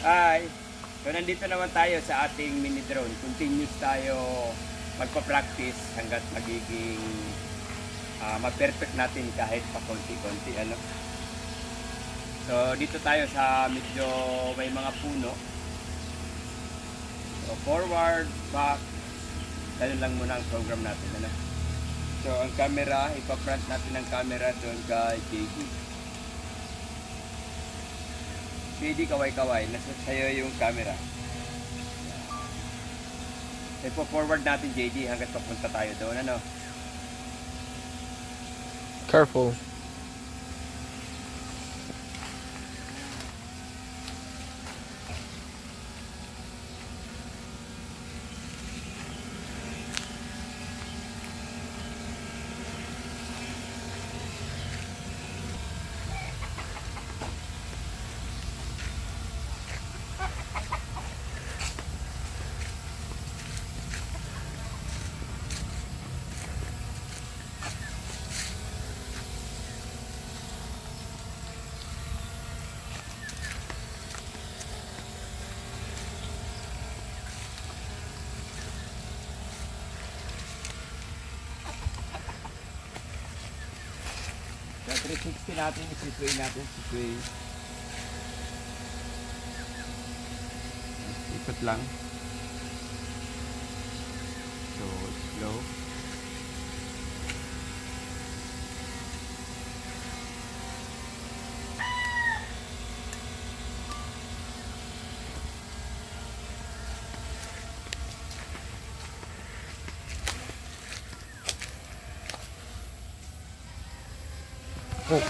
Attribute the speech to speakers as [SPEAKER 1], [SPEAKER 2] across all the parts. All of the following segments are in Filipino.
[SPEAKER 1] Hi! So nandito naman tayo sa ating mini drone. Continuous tayo magpa-practice hanggat magiging ma-perfect natin kahit pa konti-konti ano. So dito tayo sa medyo may mga puno. So forward, back, ganun lang muna ang program natin ano. So ang camera, ipa-front natin ang camera doon kay JD. JD, kaway-kaway, nasa sa'yo yung camera. Ipo-forward natin JD hanggang papunta tayo doon ano.
[SPEAKER 2] Careful.
[SPEAKER 1] So 360 natin, sisway natin, sisway. Ikot lang. So slow.
[SPEAKER 2] Oh.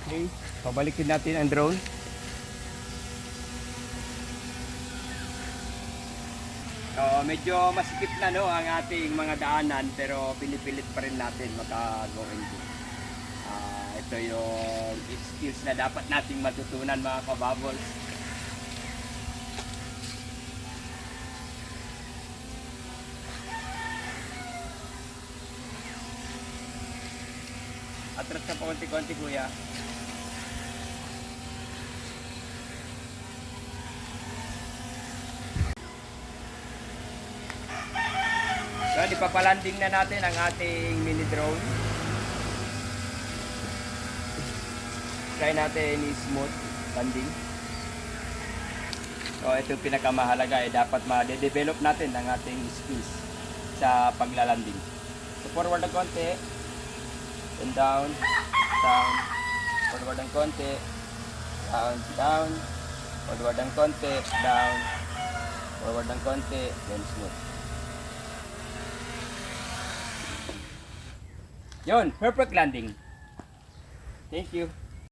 [SPEAKER 1] Okay, pabalikin natin ang drone. Medyo masikip na no ang ating mga daanan pero pinipilit pa rin natin maka-go and go. Ito yung skills na dapat nating matutunan mga kababols. Atras ka pa konti-konti kuya. So, ipapalanding na natin ang ating mini drone. Try natin i-smooth landing. So, ito yung pinakamahalaga dapat ma-develop natin ang ating skills sa paglalanding. So, forward ng konti, then down, down, forward ng konti, down, down, forward ng konti, down, forward ng konti, then smooth. Yun, perfect landing. Thank you.